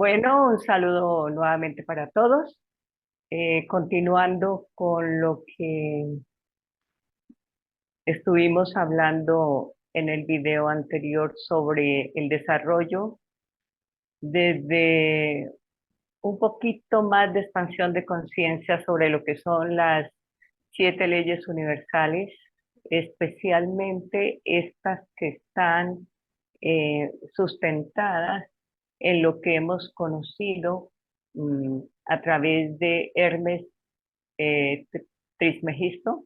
Bueno, un saludo nuevamente para todos. Continuando con lo que estuvimos hablando en el video anterior sobre el desarrollo, desde un poquito más de expansión de conciencia sobre lo que son las 7 leyes universales, especialmente estas que están sustentadas en lo que hemos conocido a través de Hermes Trismegisto.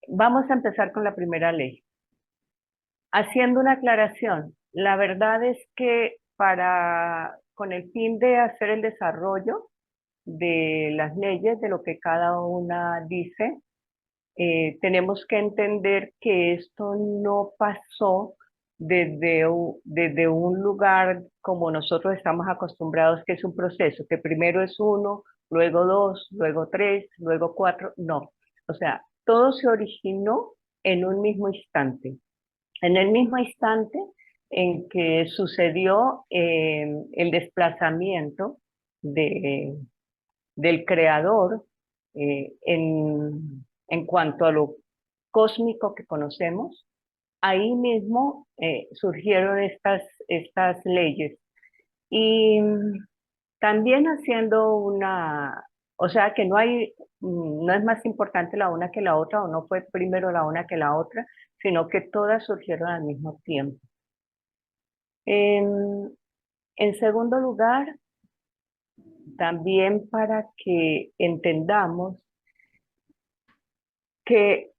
Vamos a empezar con la primera ley. Haciendo una aclaración, la verdad es que con el fin de hacer el desarrollo de las leyes, de lo que cada una dice, tenemos que entender que esto no pasó desde un lugar como nosotros estamos acostumbrados, que es un proceso, que primero es uno, luego dos, luego tres, luego cuatro. No, o sea, todo se originó en un mismo instante. En el mismo instante en que sucedió el desplazamiento de, del creador en cuanto a lo cósmico que conocemos, ahí mismo surgieron estas leyes. Y también haciendo o sea que no es más importante la una que la otra, o no fue primero la una que la otra, sino que todas surgieron al mismo tiempo. En, en segundo lugar, también para que entendamos que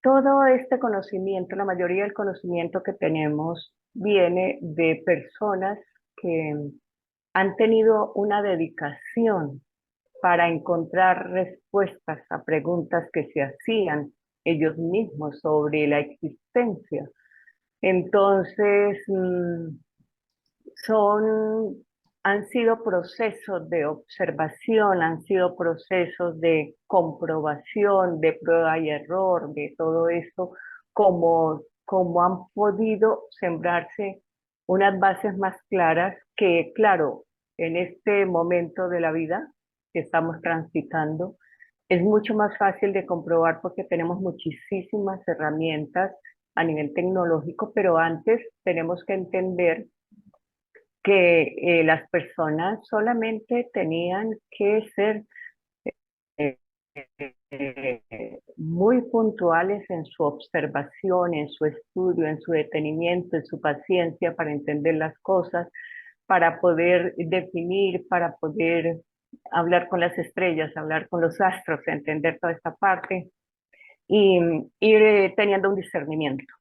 todo este conocimiento, la mayoría del conocimiento que tenemos, viene de personas que han tenido una dedicación para encontrar respuestas a preguntas que se hacían ellos mismos sobre la existencia. Entonces, son, han sido procesos de observación, han sido procesos de comprobación, de prueba y error, de todo esto, como han podido sembrarse unas bases más claras que, claro, en este momento de la vida que estamos transitando, es mucho más fácil de comprobar porque tenemos muchísimas herramientas a nivel tecnológico, pero antes tenemos que entender que las personas solamente tenían que ser eh, muy puntuales en su observación, en su estudio, en su detenimiento, en su paciencia para entender las cosas, para poder definir, para poder hablar con las estrellas, hablar con los astros, entender toda esta parte y ir teniendo un discernimiento.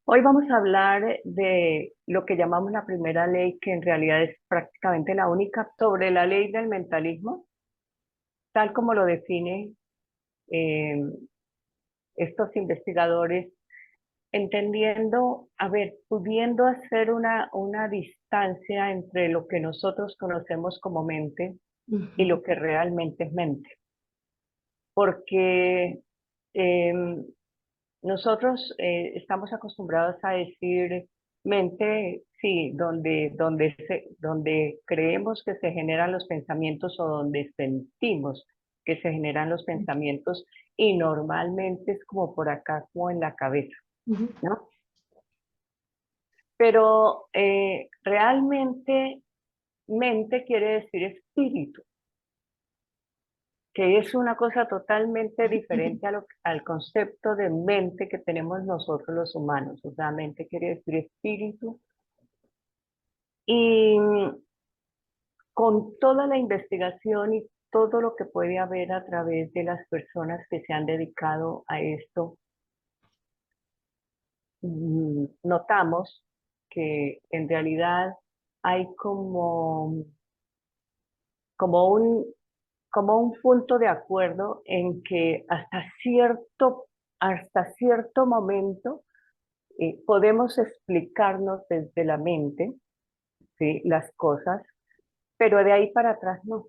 Hoy vamos a hablar de lo que llamamos la primera ley, que en realidad es prácticamente la única, sobre la ley del mentalismo, tal como lo define eh, estos investigadores, entendiendo, a ver, pudiendo hacer una distancia entre lo que nosotros conocemos como mente y Ujú. lo que realmente es mente. Porque em, nosotros estamos acostumbrados a decir mente, sí, donde creemos que se generan los pensamientos o donde sentimos que se generan los pensamientos, y normalmente es como por acá, como en la cabeza, Ujú. ¿no? Pero realmente mente quiere decir espíritu, que es una cosa totalmente diferente al concepto de mente que tenemos nosotros los humanos. O sea, mente quiere decir espíritu. Y con toda la investigación y todo lo que puede haber a través de las personas que se han dedicado a esto, notamos que en realidad hay como un, como un punto de acuerdo en que hasta cierto momento podemos explicarnos desde la mente, ¿sí?, las cosas, pero de ahí para atrás no.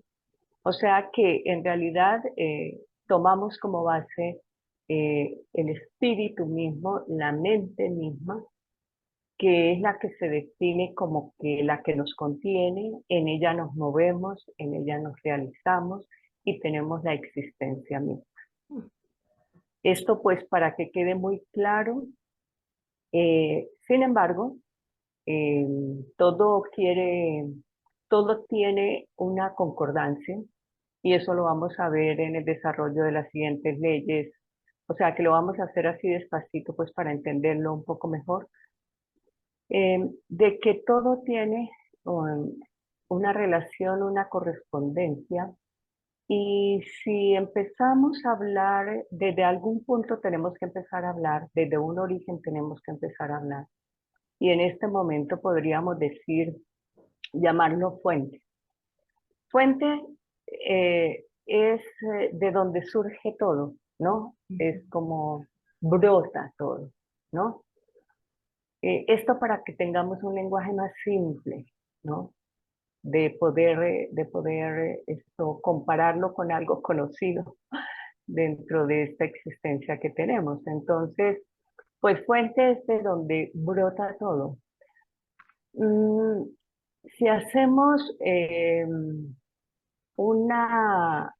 O sea que en realidad tomamos como base el espíritu mismo, la mente misma, que es la que se define como que la que nos contiene, en ella nos movemos, en ella nos realizamos y tenemos la existencia misma. Esto pues para que quede muy claro, sin embargo, eh, todo todo tiene una concordancia y eso lo vamos a ver en el desarrollo de las siguientes leyes. O sea que lo vamos a hacer así despacito pues para entenderlo un poco mejor. De que todo tiene una relación, una correspondencia. Y si empezamos a hablar, desde algún punto tenemos que empezar a hablar, desde un origen tenemos que empezar a hablar. Y en este momento podríamos decir, llamarlo fuente. Fuente es de donde surge todo, ¿no? Es como brota todo, ¿no? Esto para que tengamos un lenguaje más simple, ¿no? De poder esto, compararlo con algo conocido dentro de esta existencia que tenemos. Entonces, pues fuente es de donde brota todo. Mm, si hacemos una,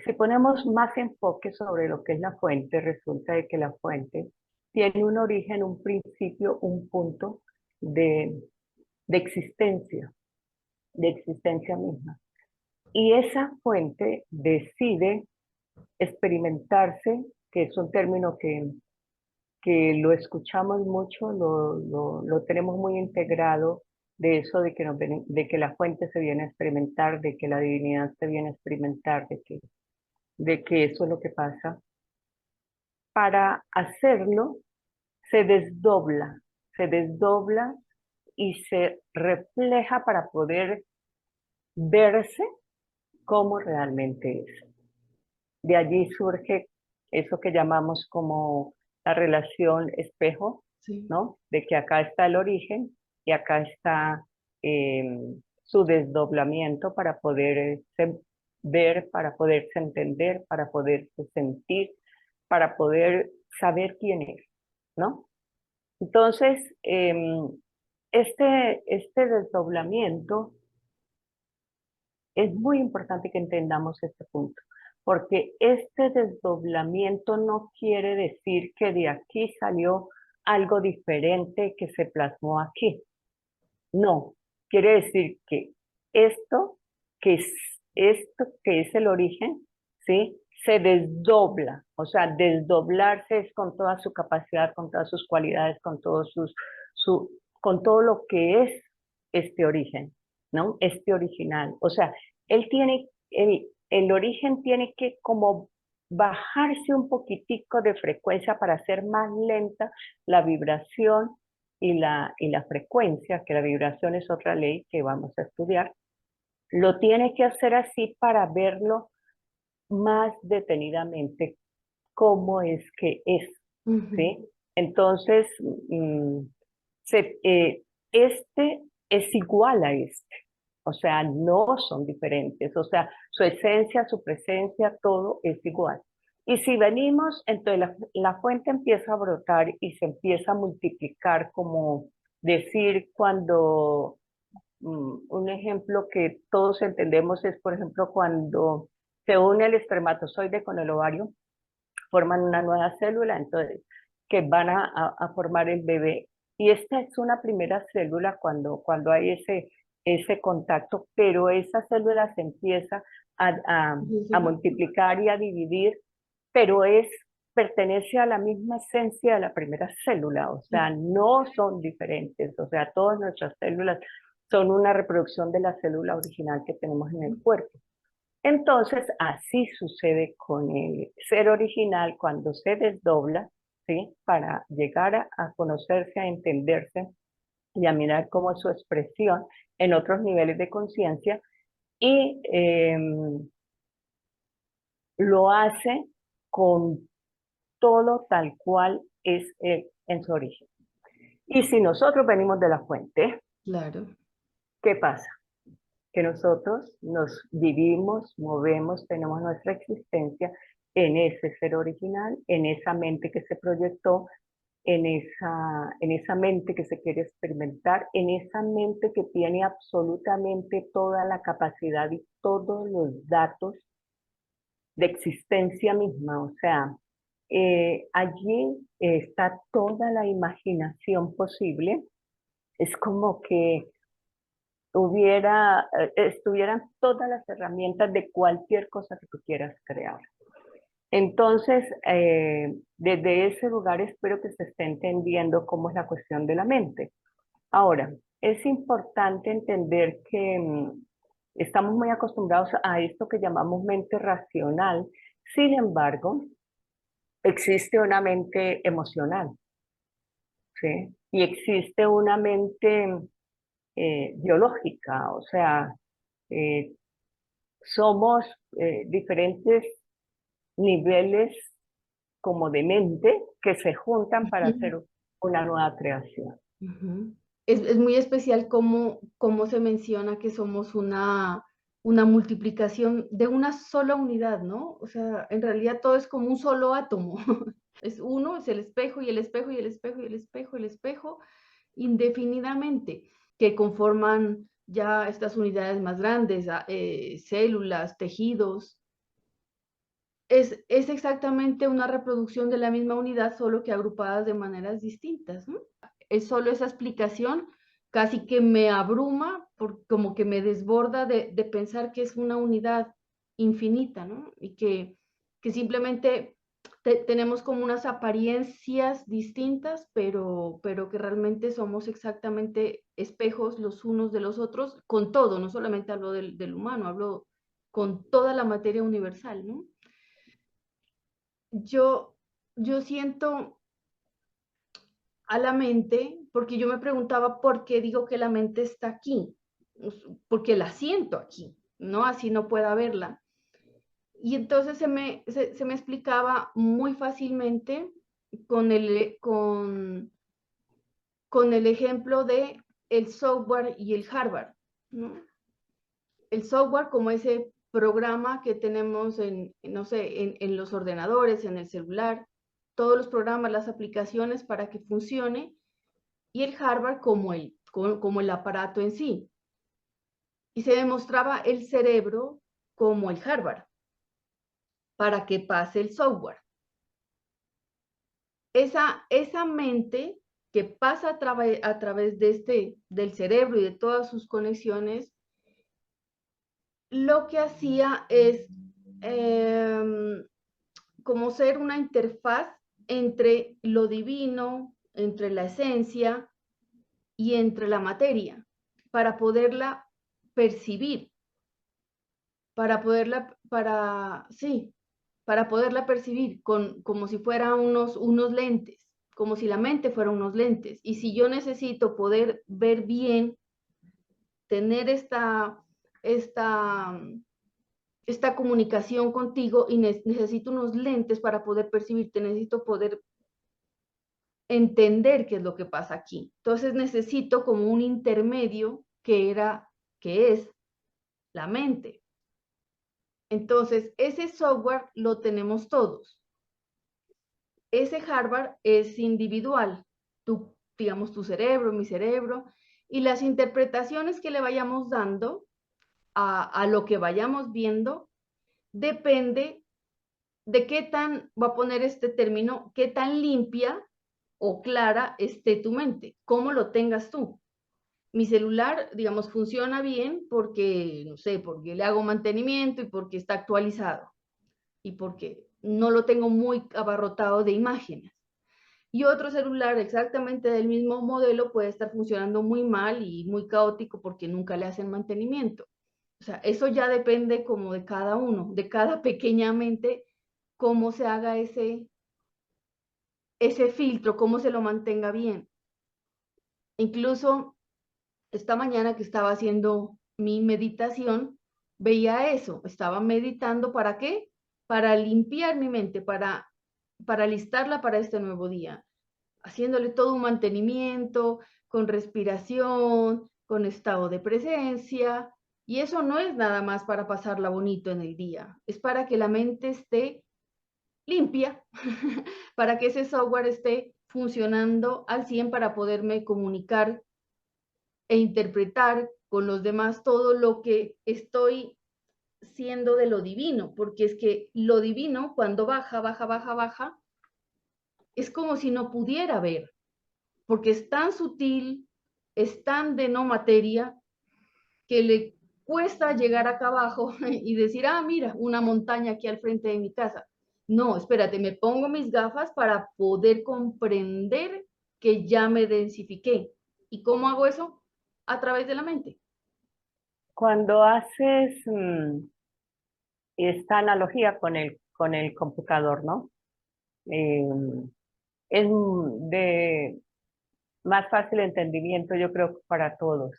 si ponemos más enfoque sobre lo que es la fuente, resulta de que la fuente tiene un origen, un principio, un punto de, de existencia misma. Y esa fuente decide experimentarse, que es un término que lo escuchamos mucho, lo tenemos muy integrado, de eso de que, de que la fuente se viene a experimentar, de que la divinidad se viene a experimentar, de que eso es lo que pasa. Para hacerlo se desdobla y se refleja para poder verse como realmente es. De allí surge eso que llamamos como la relación espejo, Sí. ¿no? De que acá está el origen y acá está su desdoblamiento para poderse ver, para poderse entender, para poderse sentir, para poder saber quién es, ¿no? Entonces, este desdoblamiento es muy importante que entendamos este punto, porque este desdoblamiento no quiere decir que de aquí salió algo diferente que se plasmó aquí. No, quiere decir que esto, esto que es el origen, ¿sí? Se desdobla, o sea, desdoblarse es con toda su capacidad, con todas sus cualidades, con todos con todo lo que es este origen, ¿no? Este original. O sea, el origen tiene que como bajarse un poquitico de frecuencia para hacer más lenta la vibración y la frecuencia, que la vibración es otra ley que vamos a estudiar, lo tiene que hacer así para verlo más detenidamente cómo es que es, Ujú. ¿sí? Entonces, mm, se, este es igual a este, o sea, no son diferentes, o sea, su esencia, su presencia, todo es igual. Y si venimos, entonces la fuente empieza a brotar y se empieza a multiplicar, como decir cuando, un ejemplo que todos entendemos es, por ejemplo, cuando se une el espermatozoide con el ovario, forman una nueva célula, entonces, que van a formar el bebé. Y esta es una primera célula cuando hay ese contacto, pero esa célula se empieza a, a, Sí, a sí. multiplicar y a dividir, pero pertenece a la misma esencia de la primera célula, o sea, no son diferentes, o sea, todas nuestras células son una reproducción de la célula original que tenemos en el cuerpo. Entonces, así sucede con el ser original cuando se desdobla, ¿sí? Para llegar a conocerse, a entenderse y a mirar cómo es su expresión en otros niveles de conciencia y lo hace con todo tal cual es él en su origen. Y si nosotros venimos de la fuente, Claro. ¿qué pasa? Que nosotros nos vivimos, movemos, tenemos nuestra existencia en ese ser original, en esa mente que se proyectó, en esa mente que se quiere experimentar, en esa mente que tiene absolutamente toda la capacidad y todos los datos de existencia misma. O sea, allí está toda la imaginación posible. Es como que estuvieran todas las herramientas de cualquier cosa que tú quieras crear. Entonces, desde ese lugar espero que se esté entendiendo cómo es la cuestión de la mente. Ahora, es importante entender que estamos muy acostumbrados a esto que llamamos mente racional. Sin embargo, existe una mente emocional, ¿sí? Y existe una mente biológica, o sea, eh, somos diferentes niveles como de mente que se juntan para Ujú, hacer una nueva creación. ujú. Es muy especial cómo se menciona que somos una multiplicación de una sola unidad, ¿no? O sea, en realidad todo es como un solo átomo. Es uno, es el espejo y el espejo y el espejo y el espejo y el espejo, indefinidamente, que conforman ya estas unidades más grandes, células, tejidos. Es exactamente una reproducción de la misma unidad, solo que agrupadas de maneras distintas, ¿no? Es solo esa explicación casi que me abruma, como que me desborda de pensar que es una unidad infinita, ¿no? Y que simplemente tenemos como unas apariencias distintas, pero que realmente somos exactamente espejos los unos de los otros, con todo, no solamente hablo del humano, hablo con toda la materia universal, ¿no? Yo, yo siento a la mente, porque yo me preguntaba por qué digo que la mente está aquí, porque la siento aquí, ¿no? Así no pueda verla. Y entonces se me explicaba muy fácilmente con con el ejemplo de el software y el hardware, ¿no? El software como ese programa que tenemos no sé, en los ordenadores, en el celular, todos los programas, las aplicaciones para que funcione, y el hardware como el aparato en sí. Y se demostraba el cerebro como el hardware para que pase el software. Esa mente que pasa a través del cerebro y de todas sus conexiones, lo que hacía es eh, como ser una interfaz entre lo divino, entre la esencia y entre la materia, para poderla percibir, sí, para poderla percibir como si fueran unos lentes, como si la mente fuera unos lentes. Y si yo necesito poder ver bien, tener esta, esta comunicación contigo y necesito unos lentes para poder percibirte, necesito poder entender qué es lo que pasa aquí. Entonces necesito como un intermedio que es la mente. Entonces, ese software lo tenemos todos. Ese hardware es individual. Digamos, tu cerebro, mi cerebro, y las interpretaciones que le vayamos dando a lo que vayamos viendo depende de qué tan, voy a poner este término, qué tan limpia o clara esté tu mente, cómo lo tengas tú. Mi celular, digamos, funciona bien porque, no sé, porque le hago mantenimiento y porque está actualizado y porque no lo tengo muy abarrotado de imágenes. Y otro celular exactamente del mismo modelo puede estar funcionando muy mal y muy caótico porque nunca le hacen mantenimiento. O sea, eso ya depende como de cada uno, de cada pequeña mente, cómo se haga ese filtro, cómo se lo mantenga bien. Incluso esta mañana que estaba haciendo mi meditación, veía eso, estaba meditando ¿para qué? Para limpiar mi mente, para alistarla para este nuevo día, haciéndole todo un mantenimiento, con respiración, con estado de presencia, y eso no es nada más para pasarla bonito en el día, es para que la mente esté limpia, para que ese software esté funcionando al 100 para poderme comunicar e interpretar con los demás todo lo que estoy siendo de lo divino, porque es que lo divino cuando baja, baja, baja, baja, es como si no pudiera ver, porque es tan sutil, es tan de no materia, que le cuesta llegar acá abajo y decir, ah, mira, una montaña aquí al frente de mi casa. No, espérate, me pongo mis gafas para poder comprender que ya me densifiqué. ¿Y cómo hago eso? A través de la mente. Cuando haces esta analogía con el computador, ¿no? Eh, es de más fácil entendimiento, yo creo, para todos.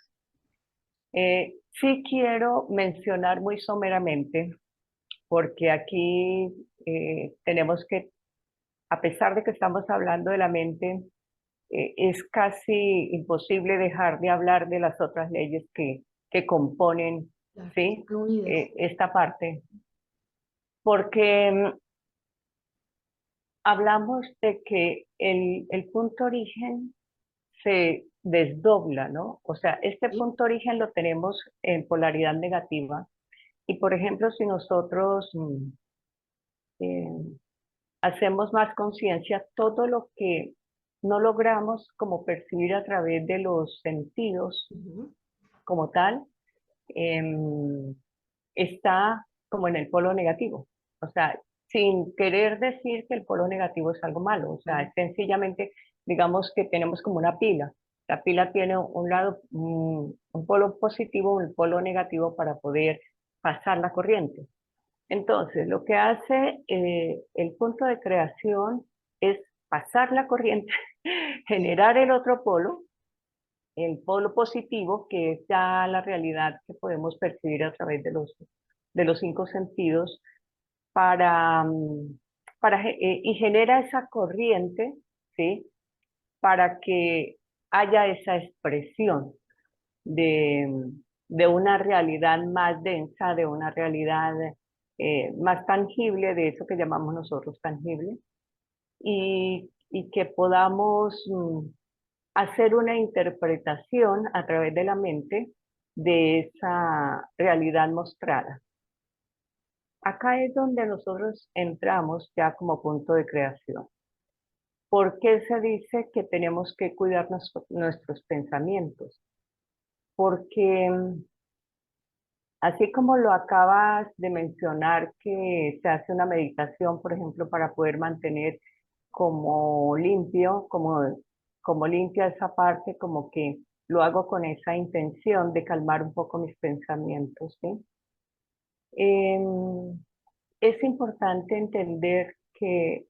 Sí quiero mencionar muy someramente, porque aquí tenemos que, a pesar de que estamos hablando de la mente, es casi imposible dejar de hablar de las otras leyes que componen, Claro, ¿sí? unidas. Esta parte. Porque hablamos de que el punto origen se desdobla, ¿no? O sea, este ¿Sí? punto origen lo tenemos en polaridad negativa. Y por ejemplo, si nosotros eh, hacemos más conciencia, todo lo que no logramos como percibir a través de los sentidos Ujú. como tal, em, está como en el polo negativo. O sea, sin querer decir que el polo negativo es algo malo. O sea, Vale. es sencillamente, digamos que tenemos como una pila. La pila tiene un lado, un polo positivo, un polo negativo para poder pasar la corriente. Entonces, lo que hace el punto de creación es pasar la corriente, Sí. generar el otro polo, el polo positivo, que es ya la realidad que podemos percibir a través de los cinco sentidos, para, y genera esa corriente, ¿sí? Para que haya esa expresión de, de una realidad más densa, de una realidad más tangible, de eso que llamamos nosotros tangible, y que podamos hacer una interpretación a través de la mente de esa realidad mostrada. Acá es donde nosotros entramos ya como punto de creación. ¿Por qué se dice que tenemos que cuidar nuestros pensamientos? Porque así como lo acabas de mencionar, que se hace una meditación, por ejemplo, para poder mantener como limpio, como limpia esa parte, como que lo hago con esa intención de calmar un poco mis pensamientos, ¿sí? Em, es importante entender que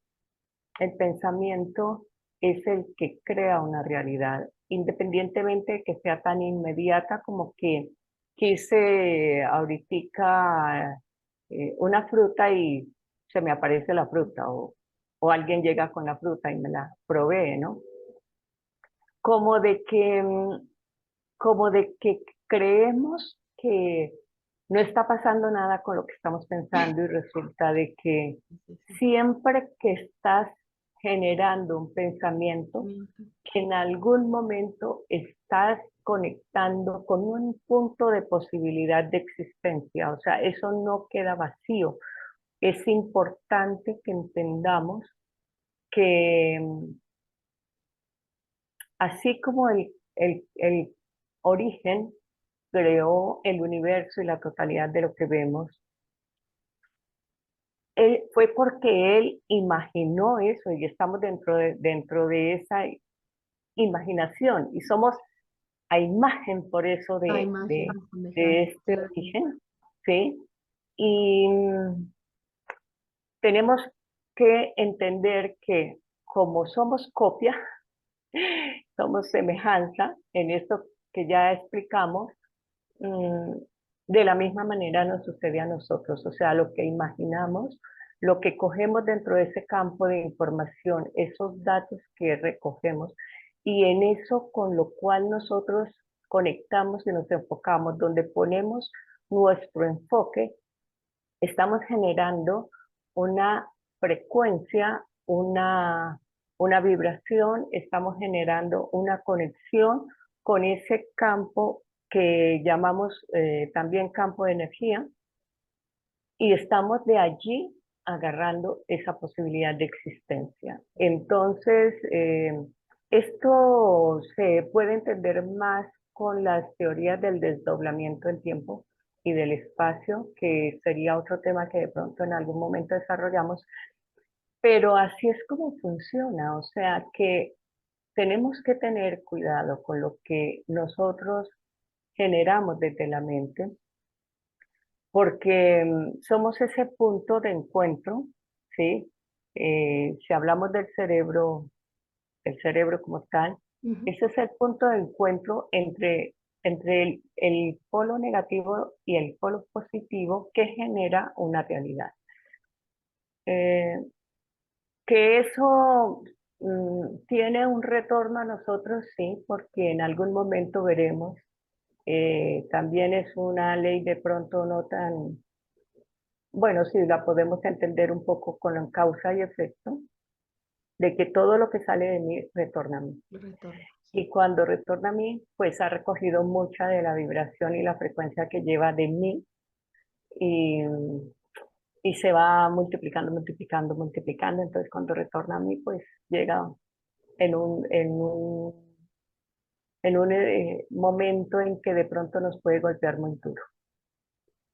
el pensamiento es el que crea una realidad, independientemente de que sea tan inmediata como que quise ahorita una fruta y se me aparece la fruta, o alguien llega con la fruta y me la provee, ¿no? Como de que, como de que creemos que no está pasando nada con lo que estamos pensando y resulta de que Sí, sí, siempre que estás generando un pensamiento, sí. que en algún momento estás conectando con un punto de posibilidad de existencia. O sea, eso no queda vacío. Es importante que entendamos que así como el origen creó el universo y la totalidad de lo que vemos, fue porque él imaginó eso y estamos dentro de esa imaginación y somos a imagen por eso La imagen y de semejanza, este claro. origen, ¿sí? Y tenemos que entender que como somos copia, somos semejanza en esto que ya explicamos, mm, de la misma manera nos sucede a nosotros, o sea, lo que imaginamos, lo que cogemos dentro de ese campo de información, esos datos que recogemos, y en eso con lo cual nosotros conectamos y nos enfocamos, donde ponemos nuestro enfoque, estamos generando una frecuencia, una una vibración, estamos generando una conexión con ese campo que llamamos también campo de energía, y estamos de allí agarrando esa posibilidad de existencia. Entonces, esto se puede entender más con las teorías del desdoblamiento del tiempo y del espacio, que sería otro tema que de pronto en algún momento desarrollamos, pero así es como funciona, o sea que tenemos que tener cuidado con lo que nosotros generamos desde la mente, porque somos ese punto de encuentro, ¿sí? Si hablamos del cerebro como tal, Ujú. ese es el punto de encuentro entre el polo negativo y el polo positivo que genera una realidad. Eh, que eso tiene un retorno a nosotros, sí, porque en algún momento veremos. También es una ley de pronto no tan, bueno, sí, la podemos entender un poco con causa y efecto, de que todo lo que sale de mí retorna a mí. Retorno. Y cuando retorna a mí, pues ha recogido mucha de la vibración y la frecuencia que lleva de mí, y, y se va multiplicando, multiplicando, multiplicando. Entonces cuando retorna a mí, pues llega en un momento en que de pronto nos puede golpear muy duro.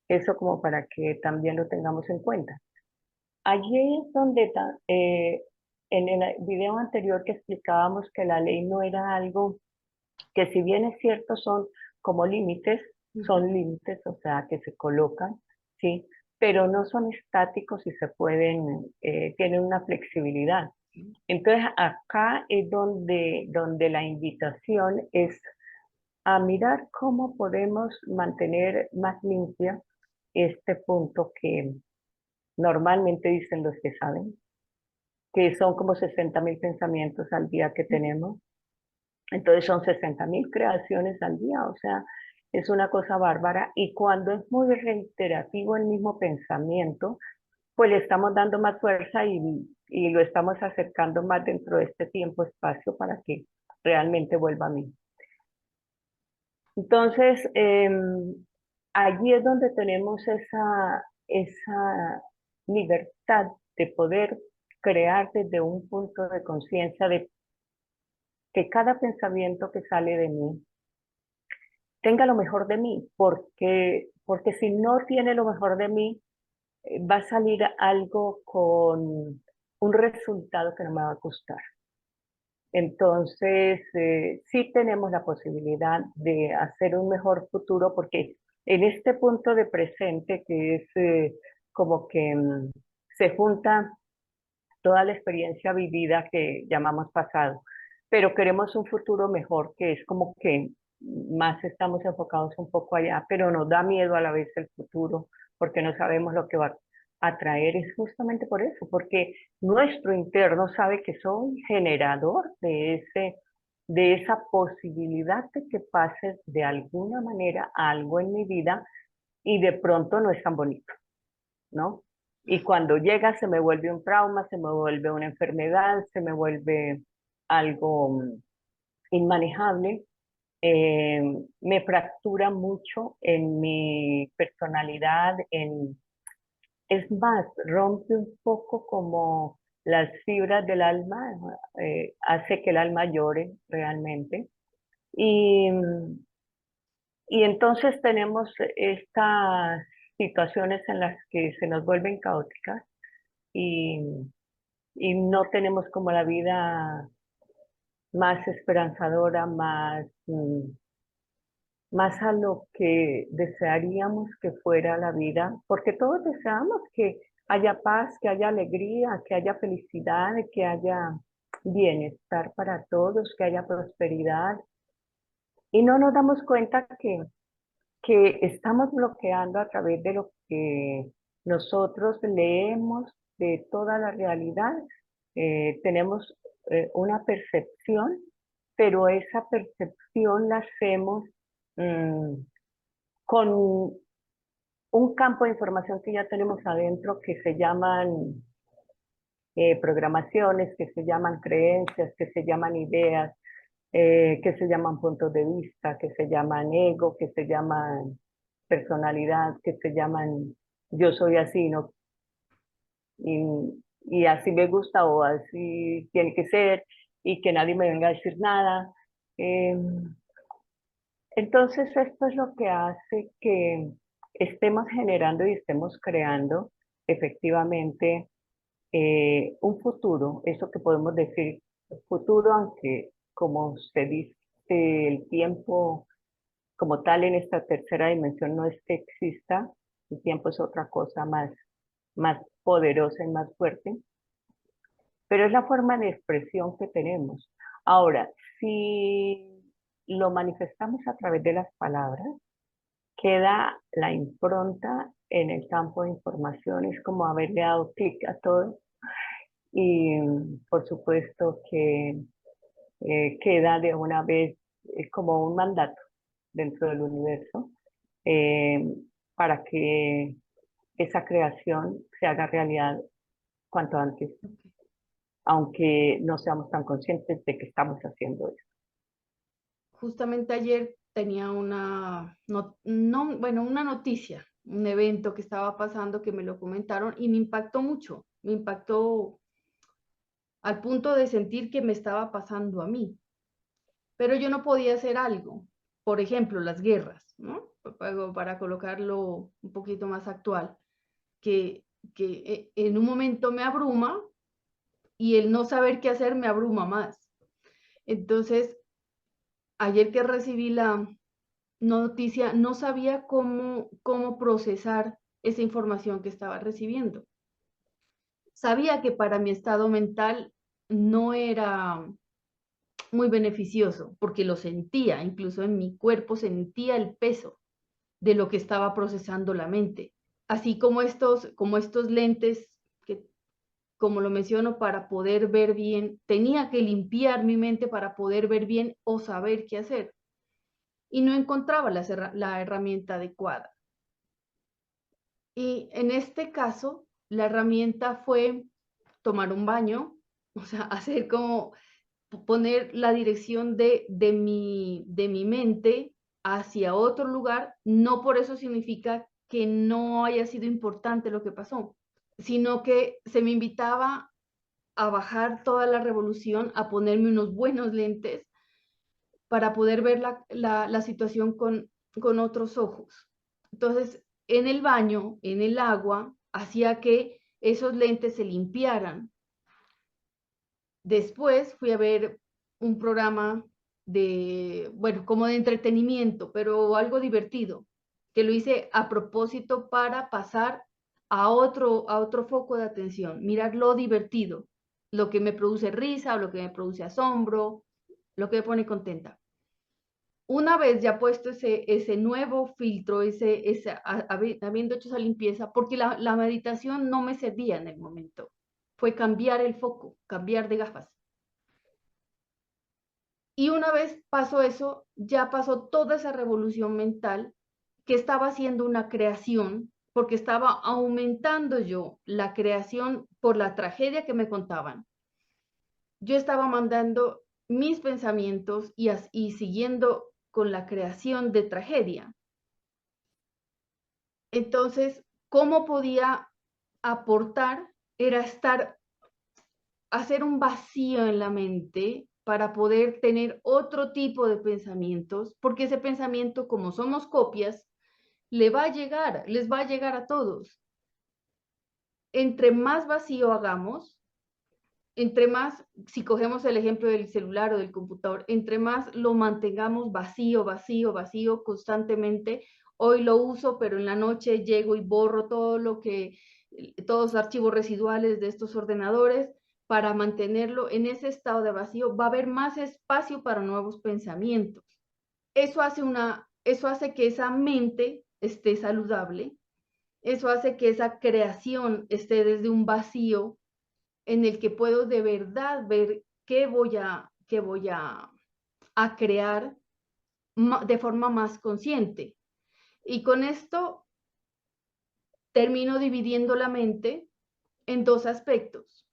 Eso como para que también lo tengamos en cuenta. Allí es donde en el video anterior que explicábamos que la ley no era algo que, si bien es cierto, son como límites, Ujú. son límites, o sea, que se colocan, ¿sí? Pero no son estáticos y se pueden, tienen una flexibilidad. Sí. Entonces acá es donde la invitación es a mirar cómo podemos mantener más limpia este punto que normalmente dicen los que saben, que son como 60.000 pensamientos al día que tenemos. Entonces son 60.000 creaciones al día, o sea, es una cosa bárbara. Y cuando es muy reiterativo el mismo pensamiento, pues le estamos dando más fuerza y lo estamos acercando más dentro de este tiempo-espacio para que realmente vuelva a mí. Entonces, allí es donde tenemos esa libertad de poder crear desde un punto de conciencia de que cada pensamiento que sale de mí tenga lo mejor de mí, porque si no tiene lo mejor de mí, va a salir algo con un resultado que no me va a gustar. Entonces, sí tenemos la posibilidad de hacer un mejor futuro, porque en este punto de presente, que es como que se junta toda la experiencia vivida que llamamos pasado, pero queremos un futuro mejor, que es como que más estamos enfocados un poco allá, pero nos da miedo a la vez el futuro, porque no sabemos lo que va a traer. Es justamente por eso, porque nuestro interno sabe que soy generador de esa posibilidad de que pase de alguna manera algo en mi vida, y de pronto no es tan bonito, ¿no? Y cuando llega se me vuelve un trauma, se me vuelve una enfermedad, se me vuelve algo inmanejable. Me fractura mucho en mi personalidad, es más, rompe un poco como las fibras del alma, hace que el alma llore realmente. Y, y entonces tenemos estas situaciones en las que se nos vuelven caóticas, y, y no tenemos como la vida más esperanzadora, más a lo que desearíamos que fuera la vida, porque todos deseamos que haya paz, que haya alegría, que haya felicidad, que haya bienestar para todos, que haya prosperidad. Y no nos damos cuenta que estamos bloqueando a través de lo que nosotros leemos de toda la realidad. Tenemos una percepción, pero esa percepción la hacemos mm, con un campo de información que ya tenemos adentro, que se llaman programaciones, que se llaman creencias, que se llaman ideas, que se llaman puntos de vista, que se llaman ego, que se llaman personalidad, que se llaman yo soy así, ¿no? Y así me gusta o así tiene que ser y que nadie me venga a decir nada. Eh, entonces esto es lo que hace que estemos generando y estemos creando efectivamente un futuro, eso que podemos decir futuro, aunque como se dice, el tiempo como tal en esta tercera dimensión no es que exista, el tiempo es otra cosa más poderosa y más fuerte, pero es la forma de expresión que tenemos. Ahora, si lo manifestamos a través de las palabras, queda la impronta en el campo de información, es como haberle dado clic a todo y por supuesto que queda de una vez como un mandato dentro del universo eh, para que esa creación se haga realidad cuanto antes, aunque no seamos tan conscientes de que estamos haciendo eso. Justamente ayer tenía una noticia, un evento que estaba pasando que me lo comentaron y me impactó mucho, me impactó al punto de sentir que me estaba pasando a mí. Pero yo no podía hacer algo, por ejemplo, las guerras, ¿no? Para colocarlo un poquito más actual, que en un momento me abruma y el no saber qué hacer me abruma más. Entonces, ayer que recibí la noticia, no sabía cómo procesar esa información que estaba recibiendo. Sabía que para mi estado mental no era muy beneficioso, porque lo sentía, incluso en mi cuerpo sentía el peso de lo que estaba procesando la mente. Así como estos lentes que, como lo menciono, para poder ver bien, tenía que limpiar mi mente para poder ver bien o saber qué hacer. Y no encontraba la herramienta adecuada. Y en este caso, la herramienta fue tomar un baño, o sea, hacer como poner la dirección de mi mente hacia otro lugar. No por eso significa que no haya sido importante lo que pasó, sino que se me invitaba a bajar toda la revolución, a ponerme unos buenos lentes para poder ver la situación con otros ojos. Entonces, en el baño, en el agua, hacía que esos lentes se limpiaran. Después fui a ver un programa de, bueno, como de entretenimiento, pero algo divertido, que lo hice a propósito para pasar a otro foco de atención, mirar lo divertido, lo que me produce risa o lo que me produce asombro, lo que me pone contenta. Una vez ya puesto ese nuevo filtro, habiendo hecho esa limpieza, porque la meditación no me servía en el momento, fue cambiar el foco, cambiar de gafas. Y una vez pasó eso, ya pasó toda esa revolución mental que estaba haciendo una creación, porque estaba aumentando yo la creación por la tragedia que me contaban. Yo estaba mandando mis pensamientos y siguiendo con la creación de tragedia. Entonces, ¿cómo podía aportar? Era hacer un vacío en la mente para poder tener otro tipo de pensamientos, porque ese pensamiento, como somos copias, les va a llegar a todos. Entre más vacío hagamos, entre más, si cogemos el ejemplo del celular o del computador, entre más lo mantengamos vacío, vacío, vacío constantemente, hoy lo uso, pero en la noche llego y borro todos los archivos residuales de estos ordenadores para mantenerlo en ese estado de vacío, va a haber más espacio para nuevos pensamientos. Eso hace que esa mente esté saludable, eso hace que esa creación esté desde un vacío en el que puedo de verdad ver qué voy a crear de forma más consciente. Y con esto termino dividiendo la mente en dos aspectos.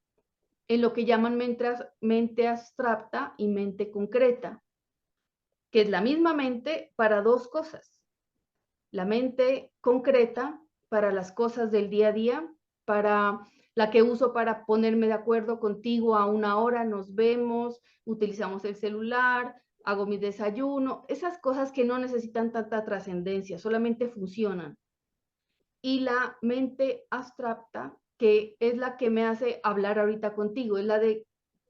en lo que llaman mente abstracta y mente concreta, que es la misma mente para dos cosas. La mente concreta para las cosas del día a día, para la que uso para ponerme de acuerdo contigo a una hora, nos vemos, utilizamos el celular, hago mi desayuno, esas cosas que no necesitan tanta trascendencia, solamente funcionan. Y la mente abstracta, que es la que me hace hablar ahorita contigo, es la de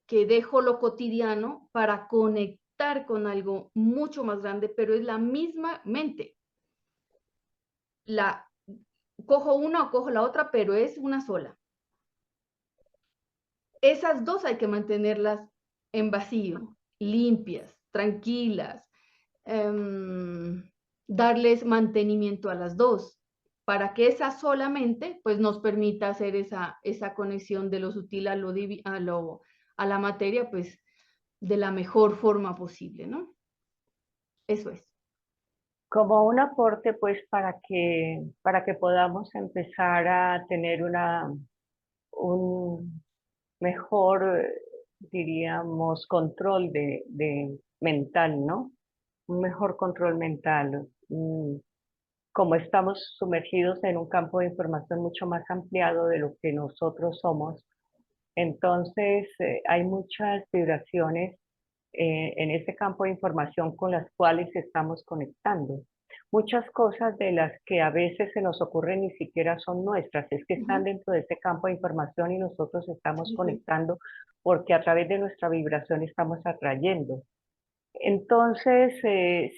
que dejo lo cotidiano para conectar con algo mucho más grande, pero es la misma mente. La cojo una o cojo la otra, pero es una sola. Esas dos hay que mantenerlas en vacío, limpias, tranquilas, darles mantenimiento a las dos, para que esa solamente pues, nos permita hacer esa conexión de lo sutil a la materia, pues de la mejor forma posible, ¿no? Eso es. Como un aporte, pues, para que podamos empezar a tener un mejor, diríamos, control de mental, ¿no? Un mejor control mental. Como estamos sumergidos en un campo de información mucho más ampliado de lo que nosotros somos, entonces hay muchas vibraciones en ese campo de información con las cuales estamos conectando. Muchas cosas de las que a veces se nos ocurren ni siquiera son nuestras, es que están dentro de ese campo de información y nosotros estamos Sí, sí. conectando porque a través de nuestra vibración estamos atrayendo. Entonces,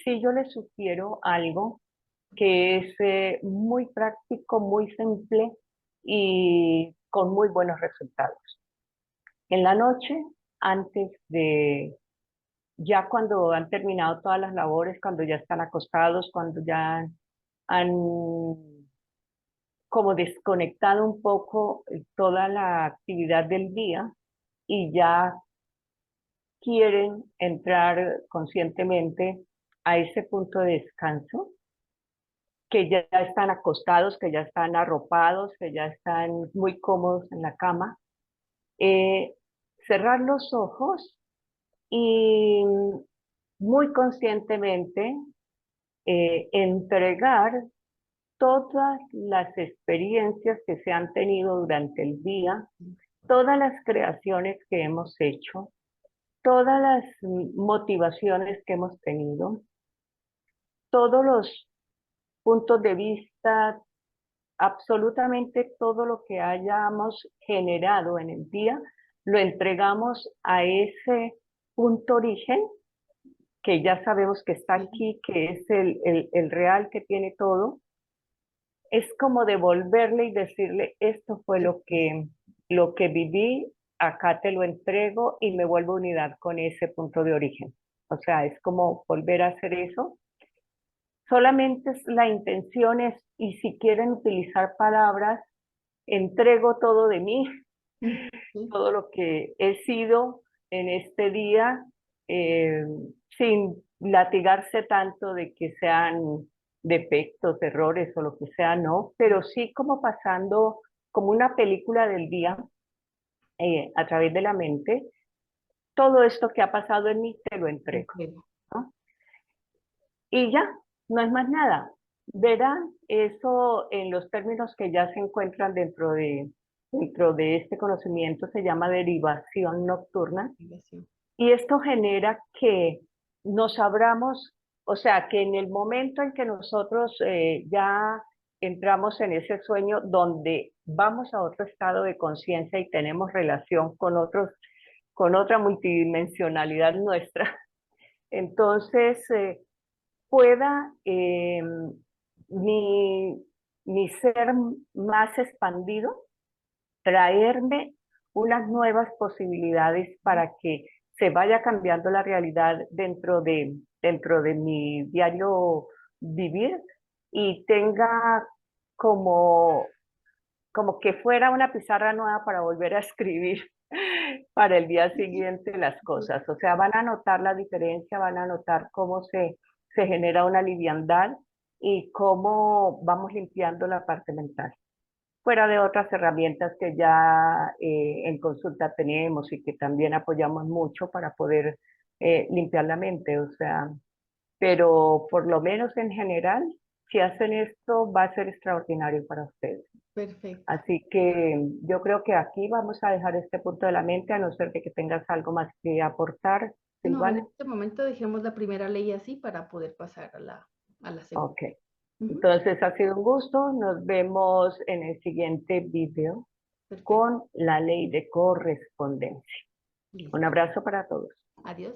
sí, yo les sugiero algo que es muy práctico, muy simple y con muy buenos resultados. En la noche, antes de, ya cuando han terminado todas las labores, cuando ya están acostados, cuando ya han como desconectado un poco toda la actividad del día y ya quieren entrar conscientemente a ese punto de descanso, que ya están acostados, que ya están arropados, que ya están muy cómodos en la cama, eh, cerrar los ojos y muy conscientemente entregar todas las experiencias que se han tenido durante el día, todas las creaciones que hemos hecho, todas las motivaciones que hemos tenido, todos los puntos de vista, absolutamente todo lo que hayamos generado en el día, lo entregamos a ese punto origen que ya sabemos que está aquí, que es el real que tiene todo. Es como devolverle y decirle, esto fue lo que viví, acá te lo entrego y me vuelvo unidad con ese punto de origen. O sea, es como volver a hacer eso. Solamente la intención es, y si quieren utilizar palabras, entrego todo de mí, Sí. todo lo que he sido en este día, eh, sin latigarse tanto de que sean defectos, errores o lo que sea, no, pero sí como pasando como una película del día a través de la mente, todo esto que ha pasado en mí te lo entrego, Entrego. ¿no? Y ya, no es más nada. Verán, eso en los términos que ya se encuentran dentro de este conocimiento se llama derivación nocturna. Investigación. Y esto genera que nos abramos, o sea, que en el momento en que nosotros ya entramos en ese sueño donde vamos a otro estado de conciencia y tenemos relación con otros, con otra multidimensionalidad nuestra, entonces pueda mi, mi ser más expandido traerme unas nuevas posibilidades para que se vaya cambiando la realidad dentro de mi diario vivir y tenga como, como que fuera una pizarra nueva para volver a escribir para el día siguiente las cosas. O sea, van a notar la diferencia, van a notar cómo se genera una liviandad y cómo vamos limpiando la parte mental. fuera de otras herramientas que ya en consulta tenemos y que también apoyamos mucho para poder limpiar la mente, o sea, pero por lo menos en general, si hacen esto, va a ser extraordinario para ustedes. Perfecto. Así que yo creo que aquí vamos a dejar este punto de la mente, a no ser de que tengas algo más que aportar, No, en Silvana. este momento dejemos la primera ley así para poder pasar a la segunda. Ok. Ujú. Entonces ha sido un gusto. Nos vemos en el siguiente video Perfecto. con la ley de correspondencia. Un Listo. abrazo para todos. Adiós.